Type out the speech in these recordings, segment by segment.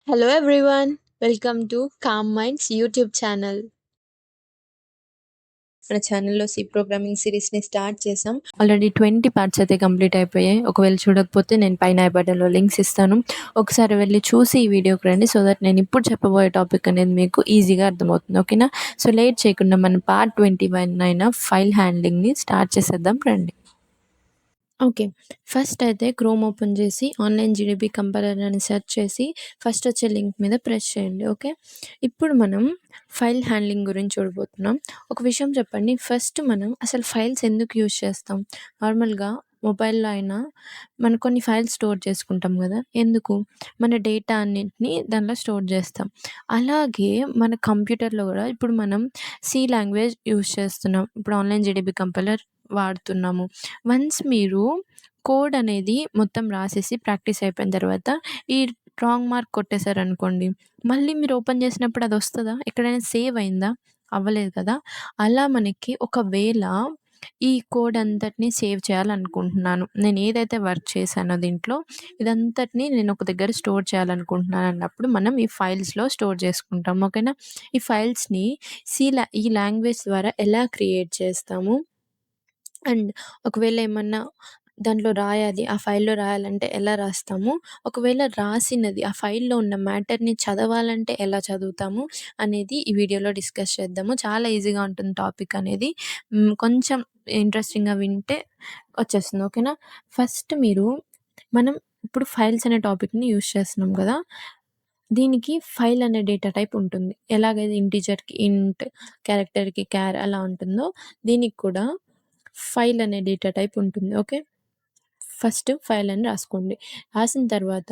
Hello everyone, welcome to Calm Minds YouTube channel. మన ఛానల్లో C programming సిరీస్ని start చేసాం. Already 20 parts అయితే complete అయిపోయాయి. ఒకవేళ చూడకపోతే నేను పైన ఐ బటన్లో లింక్స్ ఇస్తాను. ఒకసారి వెళ్ళి చూసి ఈ వీడియోకి రండి, సో దట్ నేను ఇప్పుడు చెప్పబోయే టాపిక్ అనేది మీకు ఈజీగా అర్థమవుతుంది. ఓకేనా? సో లేట్ చేయకుండా మనం పార్ట్ 21 అయిన ఫైల్ హ్యాండ్లింగ్ని స్టార్ట్ చేసేద్దాం రండి. ఓకే. ఫస్ట్ అయితే క్రోమ్ ఓపెన్ చేసి ఆన్‌లైన్ జీడీబీ కంపైలర్ అని సెర్చ్ చేసి ఫస్ట్ వచ్చే లింక్ మీద ప్రెస్ చేయండి. ఓకే. ఇప్పుడు మనం ఫైల్ హ్యాండ్లింగ్ గురించి చూడబోతున్నాం. ఒక విషయం చెప్పండి. ఫస్ట్ మనం అసలు ఫైల్స్ ఎందుకు యూజ్ చేస్తాం? నార్మల్‌గా మొబైల్‌లో అయినా మనం కొన్ని ఫైల్స్ స్టోర్ చేసుకుంటాం గదా! ఎందుకు? మన డేటా అన్నిటిని దాంట్లో స్టోర్ చేస్తాం. అలాగే మన కంప్యూటర్‌లో గూడా ఇప్పుడు మనం సి లాంగ్వేజ్ యూజ్ చేస్తున్నాం. ఇప్పుడు ఆన్‌లైన్ జీడీబీ కంపైలర్ వాడుతున్నాము. వన్స్ మీరు కోడ్ అనేది మొత్తం రాసేసి ప్రాక్టీస్ అయిపోయిన తర్వాత ఈ రాంగ్ మార్క్ కొట్టేసారనుకోండి, మళ్ళీ మీరు ఓపెన్ చేసినప్పుడు అదొస్తదా? ఎక్కడైనా సేవ్ అయిందా? అవ్వలేదు కదా! అలా మనకి ఒకవేళ ఈ కోడ్ అంతటిని సేవ్ చేయాలనుకుంటున్నాను. నేను ఏదైతే వర్క్ చేశానో దీంట్లో ఇదంతటిని నేను ఒక దగ్గర స్టోర్ చేయాలనుకుంటున్నాను అన్నప్పుడు మనం ఈ ఫైల్స్‌లో స్టోర్ చేసుకుంటాం. ఓకేనా? ఈ ఫైల్స్‌ని ఈ లాంగ్వేజ్ ద్వారా ఎలా క్రియేట్ చేస్తాము? అండ్ ఒకవేళ ఏమన్నా దాంట్లో రాయాలి, ఆ ఫైల్‌లో రాయాలంటే ఎలా రాస్తాము? ఒకవేళ రాసినది ఆ ఫైల్‌లో ఉన్న మ్యాటర్‌ని చదవాలంటే ఎలా చదువుతాము? అనేది ఈ వీడియోలో డిస్కస్ చేద్దాము. చాలా ఈజీగా ఉంటుంది టాపిక్ అనేది. కొంచెం ఇంట్రెస్టింగ్‌గా వింటే వచ్చేస్తుంది. ఓకేనా? ఫస్ట్ మనం ఇప్పుడు ఫైల్స్ అనే టాపిక్‌ని యూజ్ చేస్తున్నాం గదా! దీనికి ఫైల్ అనే డేటా టైప్ ఉంటుంది. ఎలాగైతే ఇంటిజర్‌కి ఇంట్, క్యారెక్టర్‌కి క్యార్ అలా ఉంటుందో దీనికి కూడా ఫైల్ అనే డేటా టైప్ ఉంటుంది. ఓకే. ఫస్ట్ ఫైల్ అని రాసుకోండి. రాసిన తర్వాత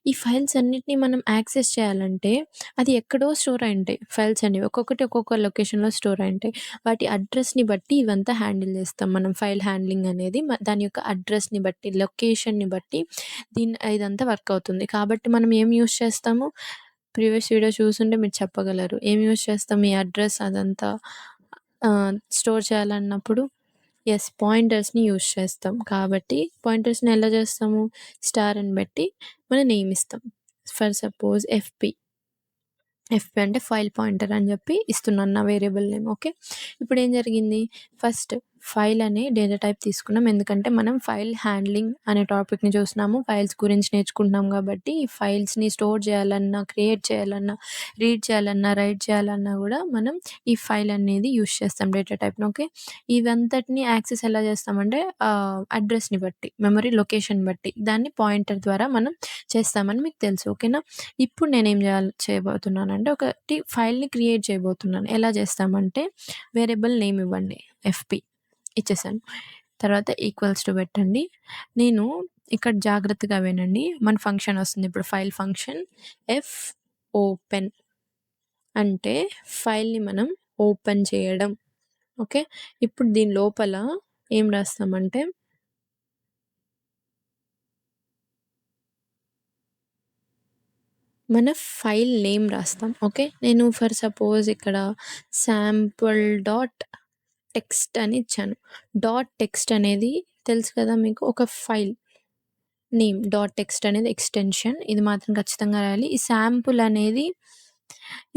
ఈ ఫైల్స్ అన్నిటిని మనం యాక్సెస్ చేయాలంటే అది ఎక్కడో స్టోర్ అయ్యుంటాయి ఫైల్స్ అనేవి. ఒక్కొక్కటి ఒక్కొక్క లొకేషన్‌లో స్టోర్ అయ్యుంటాయి. వాటి అడ్రెస్‌ని బట్టి ఇవంతా హ్యాండిల్ చేస్తాం మనం ఫైల్ హ్యాండ్లింగ్ అనేది. దాని యొక్క అడ్రెస్‌ని బట్టి, లొకేషన్‌ని బట్టి ఇదంతా వర్క్ అవుతుంది. కాబట్టి మనం ఏం యూజ్ చేస్తాము? ప్రీవియస్ వీడియో చూసుంటే మీరు చెప్పగలరు. ఏం యూజ్ చేస్తాం ఈ అడ్రెస్ అదంతా స్టోర్ చేయాలన్నప్పుడు? పాయింటర్స్‌ని యూజ్ చేస్తాం. కాబట్టి పాయింటర్స్‌ని ఎలా చేస్తాము? స్టార్ అని బెట్టి మన నేమ్ ఇస్తాం. ఫర్ సపోజ్ ఎఫ్‌పీ అంటే ఫైల్ పాయింటర్ అని జెప్పి ఇస్తున్నాను నా వేరియబుల్ నేమ్. ఓకే. ఇప్పుడేం జరిగింది? ఫస్ట్ ఫైల్ అనే డేటా టైప్ తీసుకున్నాం. ఎందుకంటే మనం ఫైల్ హ్యాండ్లింగ్ అనే టాపిక్‌ని చూస్తున్నాము. ఫైల్స్ గురించి నేర్చుకుంటున్నాం గాబట్టి ఈ ఫైల్స్‌ని స్టోర్ చేయాలన్నా, క్రియేట్ చేయాలన్నా, రీడ్ చేయాలన్నా, రైట్ చేయాలన్నా గూడా మనం ఈ ఫైల్ అనేది యూజ్ చేస్తాం డేటా టైప్‌ని. ఓకే. ఇవంతటిని యాక్సెస్ ఎలా చేస్తామంటే అడ్రెస్‌ని బట్టి, మెమరీ లొకేషన్ బట్టి దాన్ని పాయింటర్ ద్వారా మనం చేస్తామని మీకు తెలుసు. ఓకేనా? ఇప్పుడు నేనేం చేయబోతున్నానంటే ఒకటి ఫైల్‌ని క్రియేట్ చేయబోతున్నాను. ఎలా చేస్తామంటే వేరియబుల్ నేమ్ ఇవ్వండి. ఎఫ్‌పీ ఇచ్చేసాను. తర్వాత ఈక్వల్స్ టు పెట్టండి. నేను ఇక్కడ జాగ్రత్తగా వినండి. మన ఫంక్షన్ వస్తుంది. ఇప్పుడు ఫైల్ ఫంక్షన్ ఎఫ్ ఓపెన్ అంటే ఫైల్‌ని మనం ఓపెన్ చేయడం. ఓకే. ఇప్పుడు దీని లోపల ఏం రాస్తామంటే మన ఫైల్ నేమ్ రాస్తాం. ఓకే. నేను ఫర్ సపోజ్ ఇక్కడ శాంపుల్ డాట్ టెక్స్ట్ అని ఇచ్చాను. డాట్ టెక్స్ట్ అనేది తెలుసు కదా మీకు ఒక ఫైల్ నేమ్. డాట్ టెక్స్ట్ అనేది ఎక్స్‌టెన్షన్. ఇది మాత్రం ఖచ్చితంగా రాయాలి. ఈ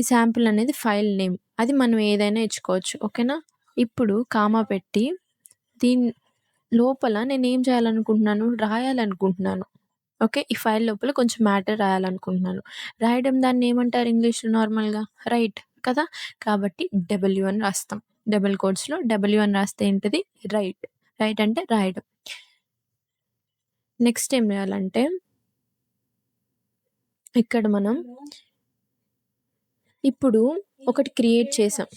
శాంపుల్ అనేది ఫైల్ నేమ్. అది మనం ఏదైనా ఇచ్చుకోవచ్చు. ఓకేనా? ఇప్పుడు కామా పెట్టి దీని లోపల నేనేం చేయాలనుకుంటున్నాను? రాయాలనుకుంటున్నాను. ఓకే. ఈ ఫైల్ లోపల కొంచెం మ్యాటర్ రాయాలనుకుంటున్నాను. రాయడం దాన్ని ఏమంటారు ఇంగ్లీష్‌లో నార్మల్‌గా? రైట్ కదా! కాబట్టి డబ్ల్యూ అని రాస్తాం. డబుల్ కోట్స్‌లో డబ్ల్యూ అని రాస్తే ఏంటిది? రైట్. రైట్ అంటే రాయడం. నెక్స్ట్ ఏం చేయాలంటే ఇక్కడ మనం ఇప్పుడు ఒకటి క్రియేట్ చేసాం.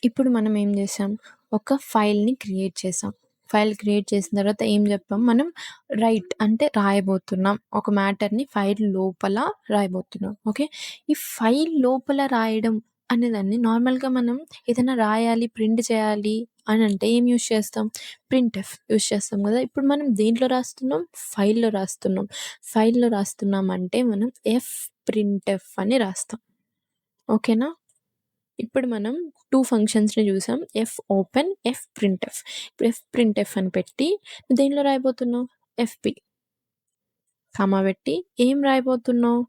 ఇప్పుడు మనం ఏం చేసాం? ఒక ఫైల్‌ని క్రియేట్ చేసాం. ఫైల్ క్రియేట్ చేసిన తర్వాత ఏం చెప్పాం? మనం రైట్ అంటే రాయబోతున్నాం. ఒక మ్యాటర్‌ని ఫైల్ లోపల రాయబోతున్నాం. ఓకే. ఈ ఫైల్ లోపల రాయడం అనేదాన్ని నార్మల్‌గా మనం ఏదైనా రాయాలి, ప్రింట్ చేయాలి అనంటే ఏం యూజ్ చేస్తాం? ప్రింట్‌ఎఫ్ యూజ్ చేస్తాం కదా! ఇప్పుడు మనం దేంట్లో రాస్తున్నాం? ఫైల్‌లో రాస్తున్నాం. ఫైల్‌లో రాస్తున్నామంటే మనం ఎఫ్ ప్రింట్‌ఎఫ్ అని రాస్తాం. ఓకేనా? ఇప్పుడు మనం 2 ఫంక్షన్స్‌ని చూసాం. F open, F printf. ఇప్పుడు ఎఫ్ ప్రింట్‌ఎఫ్ అని పెట్టి దేనిలో రాయబోతున్నావు? ఎఫ్‌పీ. కామా పెట్టి ఏం రాయబోతున్నావు?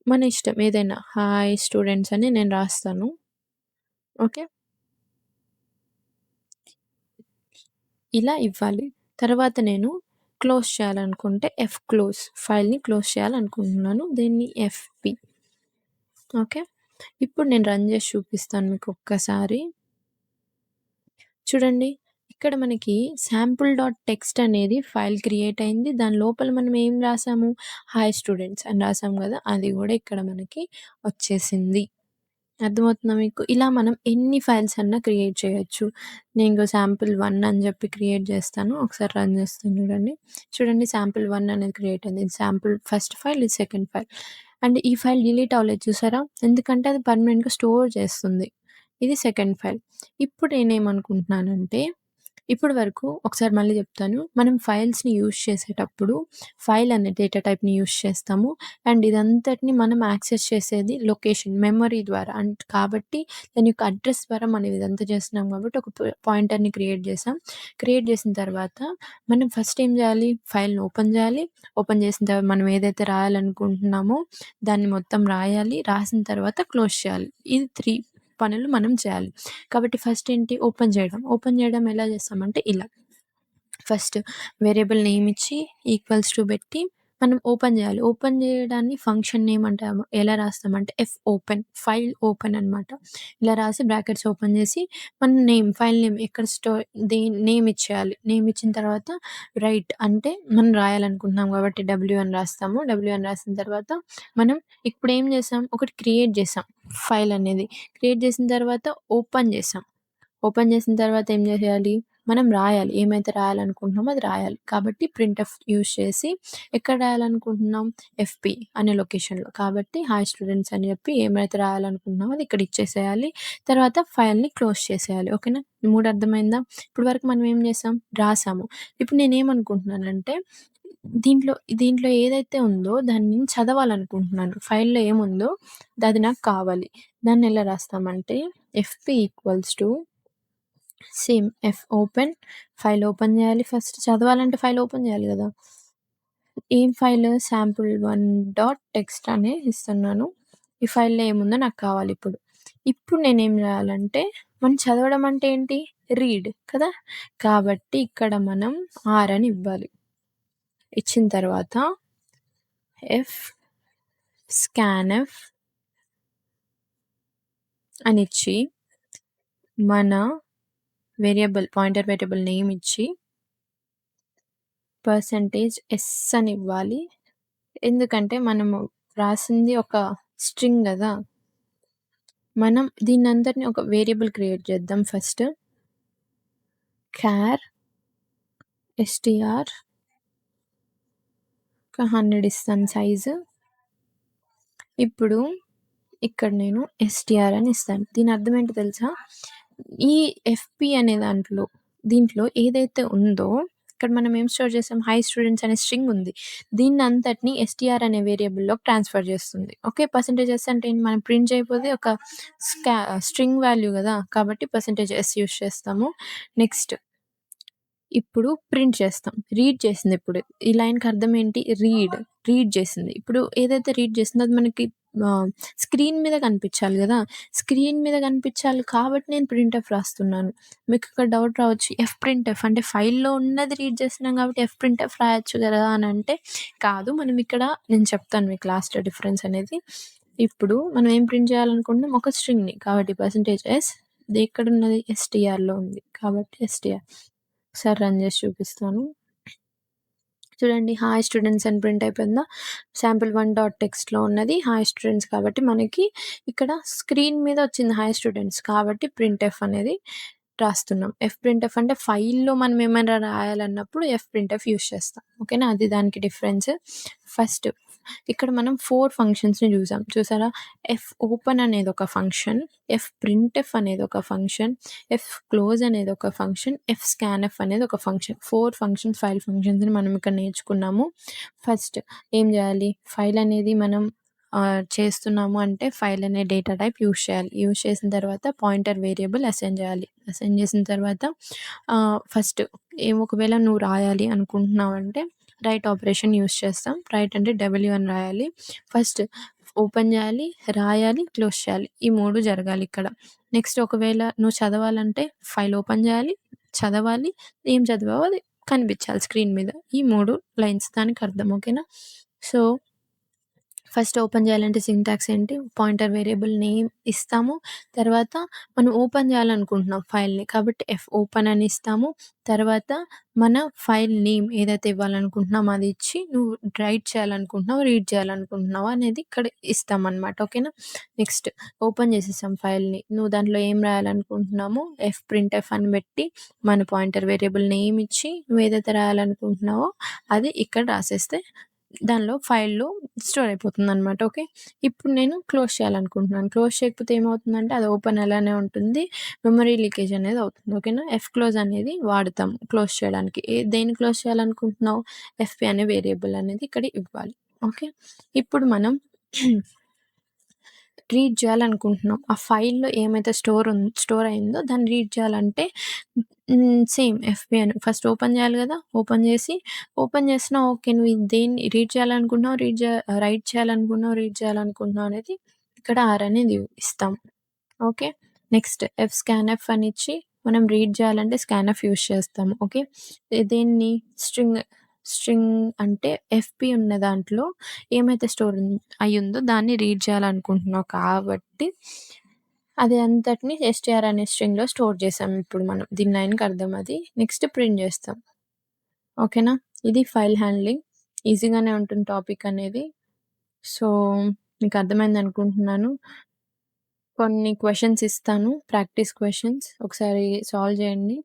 మన ఇష్టం ఏదైనా. హాయ్ స్టూడెంట్స్ అని నేను రాస్తాను. ఓకే. ఇలా ఇవ్వాలి. తర్వాత నేను క్లోజ్ చేయాలనుకుంటే క్లోజ్. ఫైల్‌ని క్లోజ్ చేయాలనుకుంటున్నాను. దీన్ని ఎఫ్‌పి. ఓకే. ఇప్పుడు నేను రన్ చేసి చూపిస్తాను మీకు ఒక్కసారి. చూడండి. ఇక్కడ మనకి శాంపుల్ డాట్ టెక్స్ట్ అనేది ఫైల్ క్రియేట్ అయింది. దాని లోపల మనం ఏం రాసాము? హాయ్ స్టూడెంట్స్ అని రాసాం గదా! అది గూడా ఇక్కడ మనకి వచ్చేసింది. అర్థమవుతుందా మీకు? ఇలా మనం ఎన్ని ఫైల్స్ అన్నా క్రియేట్ చేయొచ్చు. నేను ఇంగో శాంపుల్1 అని జెప్పి క్రియేట్ జేస్తాను. ఒకసారి రన్ చేస్తాను చూడండి. చూడండి శాంపుల్1 అనేది క్రియేట్ అయింది. ఇది శాంపుల్ ఫస్ట్ ఫైల్, ఇది సెకండ్ ఫైల్. అండ్ ఈ ఫైల్ డిలీట్ అవ్వలేదు చూసారా? ఎందుకంటే అది పర్మనెంట్‌గా స్టోర్ చేస్తుంది. ఇది సెకండ్ ఫైల్. ఇప్పుడు నేనేమనుకుంటున్నానంటే ఇప్పటి వరకు ఒకసారి మళ్ళీ చెప్తాను. మనం ఫైల్స్‌ని యూజ్ చేసేటప్పుడు ఫైల్ అనే డేటా టైప్‌ని యూజ్ చేస్తాము. అండ్ ఇదంతటిని మనం యాక్సెస్ చేసేది లొకేషన్, మెమరీ ద్వారా. కాబట్టి దాని యొక్క అడ్రెస్ ద్వారా మనం ఇదంతా చేస్తున్నాం కాబట్టి ఒక పాయింటర్‌ని క్రియేట్ చేసాం. క్రియేట్ చేసిన తర్వాత మనం ఫస్ట్ ఏం చేయాలి? ఫైల్‌ని ఓపెన్ చేయాలి. ఓపెన్ చేసిన తర్వాత మనం ఏదైతే రాయాలనుకుంటున్నామో దాన్ని మొత్తం రాయాలి. రాసిన తర్వాత క్లోజ్ చేయాలి. ఇది 3 పనులు మనం చేయాలి. కాబట్టి ఫస్ట్ ఏంటి? ఓపెన్ చేయడం. ఓపెన్ చేయడం ఎలా చేస్తామంటే ఇలా. ఫస్ట్ వేరియబుల్ నేమ్ ఇచ్చి ఈక్వల్స్ టు పెట్టి మనం ఓపెన్ చేయాలి. ఓపెన్ చేయడాన్ని ఫంక్షన్ నేమ్ అంటాము. ఎలా రాస్తామంటే ఓపెన్, ఫైల్ ఓపెన్ అనమాట. ఇలా రాసి బ్రాకెట్స్ ఓపెన్ చేసి మన ఫైల్ నేమ్ ఎక్కడ నేమ్ ఇచ్చేయాలి. నేమ్ ఇచ్చిన తర్వాత రైట్ అంటే మనం రాయాలనుకుంటున్నాం కాబట్టి డబ్ల్యూ అని రాస్తాము. డబ్ల్యూ అని రాసిన తర్వాత మనం ఇప్పుడు ఏం చేసాం? ఒకటి క్రియేట్ చేసాం ఫైల్ అనేది. క్రియేట్ చేసిన తర్వాత ఓపెన్ చేసాం. ఓపెన్ చేసిన తర్వాత ఏం చేయాలి? మనం రాయాలి. ఏమైతే రాయాలనుకుంటున్నామో అది రాయాలి. కాబట్టి ప్రింట్ఎఫ్ యూజ్ చేసి ఎక్కడ రాయాలనుకుంటున్నాం? ఎఫ్‌పి అనే లొకేషన్‌లో. కాబట్టి హాయ్ స్టూడెంట్స్ అని చెప్పి ఏమైతే రాయాలనుకుంటున్నామో అది ఇక్కడ ఇచ్చేసేయాలి. తర్వాత ఫైల్‌ని క్లోజ్ చేసేయాలి. ఓకేనా? ఈ 3 అర్థమైందా? ఇప్పటి వరకు మనం ఏం చేసాం? రాసాము. ఇప్పుడు నేనేమనుకుంటున్నానంటే దీంట్లో దీంట్లో ఏదైతే ఉందో దాన్ని నేను చదవాలనుకుంటున్నాను. ఫైల్‌లో ఏముందో అది నాకు కావాలి. దాన్ని ఎలా రాస్తామంటే FP equals to same open, file open జేయాలి ఫస్ట్. చదవాలంటే ఫైల్ ఓపెన్ జేయాలి గదా! ఏం ఫైల్? sample1 డాట్ టెక్స్ట్ అని ఇస్తున్నాను. ఈ ఫైల్‌లో ఏముందో నాకు కావాలిప్పుడు. ఇప్పుడు నేనేం జేయాలంటే మనం చదవడం అంటే ఏంటి? రీడ్ కదా! కాబట్టి ఇక్కడ మనం ఆర్ అని ఇవ్వాలి. ఇచ్చిన తర్వాత ఎఫ్ స్కాన్ఎఫ్ అనిచ్చి మన పాయింటర్ వేరియబుల్ నేమ్ ఇచ్చి %s అని ఇవ్వాలి. ఎందుకంటే మనము రాసింది ఒక స్ట్రింగ్ గదా! మనం దీన్నంతటిని ఒక వేరియబుల్ క్రియేట్ చేద్దాం ఫస్ట్. చార్ ఎస్‌టిఆర్ ఒక 100 ఇస్తాను సైజు. ఇప్పుడు ఇక్కడ నేను ఎస్‌టిఆర్ అని ఇస్తాను. దీని అర్థం ఏంటో తెలుసా? ఈ ఎఫ్‌పి అనే దీంట్లో ఏదైతే ఉందో ఇక్కడ మనం ఏం స్టోర్ చేసాం? హై స్టూడెంట్స్ అనే స్ట్రింగ్ ఉంది. దీన్నంతటిని ఎస్‌టిఆర్ అనే వేరియబుల్‌లోకి ట్రాన్స్‌ఫర్ చేస్తుంది. ఓకే. పర్సెంటేజ్ అంటే ఏంటి? మనం ప్రింట్ చేయకపోతే ఒక స్ట్రింగ్ వాల్యూ గదా! కాబట్టి %s యూజ్ చేస్తాము. నెక్స్ట్ ఇప్పుడు ప్రింట్ చేస్తాం. రీడ్ చేసిందిప్పుడు. ఈ లైన్‌కి అర్థం ఏంటి? రీడ్ చేసింది. ఇప్పుడు ఏదైతే రీడ్ చేసిందో అది మనకి స్క్రీన్ మీద కనిపించాలి గదా! స్క్రీన్ మీద కనిపించాలి కాబట్టి నేను ప్రింట్ఎఫ్ రాస్తున్నాను. మీకు ఇక్కడ డౌట్ రావచ్చు. ప్రింట్ఎఫ్ అంటే ఫైల్‌లో ఉన్నది రీడ్ చేస్తున్నాం కాబట్టి ప్రింట్ఎఫ్ రాయొచ్చు గదా! అని అంటే కాదు. మనం ఇక్కడ నేను చెప్తాను మీకు లాస్ట్‌లో డిఫరెన్స్ అనేది. ఇప్పుడు మనం ఏం ప్రింట్ చేయాలనుకుంటున్నాం? ఒక స్ట్రింగ్‌ని. కాబట్టి %s ఇది ఎక్కడున్నది? ఎస్‌టిఆర్‌లో ఉంది. కాబట్టి ఎస్‌టిఆర్. ఒకసారి రన్ చేసి చూపిస్తాను. చూడండి హాయ్ స్టూడెంట్స్ అని ప్రింట్ అయిపోయిందా? sample1 డాట్ టెక్స్ట్‌లో ఉన్నది హాయ్ స్టూడెంట్స్ కాబట్టి మనకి ఇక్కడ స్క్రీన్ మీద వచ్చింది హాయ్ స్టూడెంట్స్ కాబట్టి ప్రింట్ఎఫ్ అనేది రాస్తున్నాం. ప్రింట్ఎఫ్ అంటే ఫైల్‌లో మనం ఏమైనా రాయాలన్నప్పుడు ప్రింట్ఎఫ్ యూజ్ చేస్తాం. ఓకేనా? అది దానికి డిఫరెన్స్. ఫస్ట్ ఇక్కడ మనం 4 ఫంక్షన్స్‌ని చూసారా? ఓపెన్ అనేది ఒక ఫంక్షన్, ప్రింట్ఎఫ్ అనేది ఒక ఫంక్షన్, క్లోజ్ అనేది ఒక ఫంక్షన్, స్కాన్ఎఫ్ అనేది ఒక ఫంక్షన్. 4 ఫంక్షన్స్, ఫైల్ ఫంక్షన్స్‌ని మనం ఇక్కడ నేర్చుకున్నాము. ఫస్ట్ ఏం చేయాలి? ఫైల్ అనేది మనం చేస్తున్నాము అంటే ఫైల్ అనే డేటా టైప్ యూజ్ చేయాలి. యూజ్ చేసిన తర్వాత పాయింటర్ వేరియబుల్ అసైన్ చేయాలి. అసైన్ చేసిన తర్వాత ఫస్ట్ ఒకవేళ నువ్వు రాయాలి అనుకుంటున్నావంటే రైట్ ఆపరేషన్ యూజ్ చేస్తాం. రైట్ అంటే డబ్ల్యూ అని రాయాలి. ఫస్ట్ ఓపెన్ చేయాలి, రాయాలి, క్లోజ్ చేయాలి. ఈ 3 జరగాలి ఇక్కడ. నెక్స్ట్ ఒకవేళ నువ్వు చదవాలంటే ఫైల్ ఓపెన్ చేయాలి, చదవాలి, ఏం చదివావో అది కనిపించాలి స్క్రీన్ మీద. ఈ 3 లైన్స్ దానికి అర్థం. ఓకేనా? సో ఫస్ట్ ఓపెన్ చేయాలంటే సింటాక్స్ ఏంటి? పాయింటర్ వేరియబుల్ నేమ్ ఇస్తాము. తర్వాత మనం ఓపెన్ చేయాలనుకుంటున్నాం ఫైల్‌ని. కాబట్టి ఓపెన్ అని ఇస్తాము. తర్వాత మన ఫైల్ నేమ్ ఏదైతే ఇవ్వాలనుకుంటున్నామో అది ఇచ్చి, నువ్వు రైట్ చేయాలనుకుంటున్నావా, రీడ్ చేయాలనుకుంటున్నావా అనేది ఇక్కడ ఇస్తామనమాట. ఓకేనా? నెక్స్ట్ ఓపెన్ చేసేసాం ఫైల్‌ని. నువ్వు దాంట్లో ఏం రాయాలనుకుంటున్నామో ప్రింట్ఎఫ్ అని పెట్టి, మన పాయింటర్ వేరియబుల్ నేమ్ ఇచ్చి, నువ్వు ఏదైతే రాయాలనుకుంటున్నావో అది ఇక్కడ రాసేస్తే దానిలో ఫైల్‌లో స్టోర్ అయిపోతుందనమాట. ఓకే. ఇప్పుడు నేను క్లోజ్ చేయాలనుకుంటున్నాను. క్లోజ్ చేయకపోతే ఏమవుతుందంటే అది ఓపెన్ అలానే ఉంటుంది. మెమరీ లీకేజ్ అనేది అవుతుంది. ఓకేనా? క్లోజ్ అనేది వాడతాం క్లోజ్ చేయడానికి. దేన్ని క్లోజ్ చేయాలనుకుంటున్నావు? ఎఫ్‌పీ అనే వేరియబుల్ అనేది ఇక్కడ ఇవ్వాలి. ఓకే. ఇప్పుడు మనం రీడ్ చేయాలనుకుంటున్నాం. ఆ ఫైల్‌లో ఏమైతే స్టోర్ అయిందో దాన్ని రీడ్ చేయాలంటే సేమ్ ఎఫ్‌బీ అని ఫస్ట్ ఓపెన్ చేయాలి కదా! ఓపెన్ చేసినా ఓకే. నువ్వు దేన్ని రీడ్ చేయాలనుకుంటున్నావు, రైట్ చేయాలనుకుంటున్నావు, రీడ్ చేయాలనుకుంటున్నావు అనేది ఇక్కడ ఆర్ అనేది ఇస్తాం. ఓకే. నెక్స్ట్ స్కాన్ఎఫ్ అని ఇచ్చి మనం రీడ్ చేయాలంటే స్కాన్ఎఫ్ యూజ్ చేస్తాము. ఓకే. దేన్ని స్ట్రింగ్ అంటే ఎఫ్‌పీ ఉన్న దాంట్లో ఏమైతే స్టోర్ అయ్యుందో దాన్ని రీడ్ చేయాలనుకుంటున్నావు కాబట్టి అది అంతటిని ఎస్‌టిఆర్ అనే స్ట్రింగ్‌లో స్టోర్ చేసాం ఇప్పుడు మనం. దీని లైన్‌కి అర్థం అది. నెక్స్ట్ ప్రింట్ చేస్తాం. ఓకేనా? ఇది ఫైల్ హ్యాండ్లింగ్. ఈజీగానే ఉంటుంది టాపిక్ అనేది. సో, మీకు అర్థమైందనుకుంటున్నాను. కొన్ని క్వెషన్స్ ఇస్తాను. Practice questions. ఒకసారి సాల్వ్ చేయండి.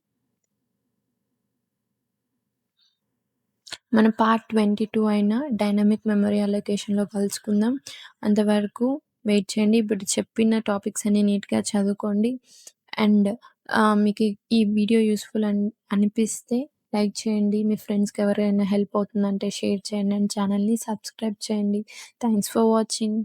మన పార్ట్ 22 అయిన డైనమిక్ మెమరీ అలొకేషన్‌లో కలుసుకుందాం. అంతవరకు వెయిట్ చేయండి. ఇప్పుడు చెప్పిన టాపిక్స్ అన్నీ నీట్‌గా చదువుకోండి. అండ్ మీకు ఈ వీడియో యూజ్‌ఫుల్ అనిపిస్తే లైక్ చేయండి. మీ ఫ్రెండ్స్‌కి ఎవరికైనా హెల్ప్ అవుతుందంటే షేర్ చేయండి. అండ్ ఛానల్‌ని సబ్స్క్రైబ్ చేయండి. Thanks for watching.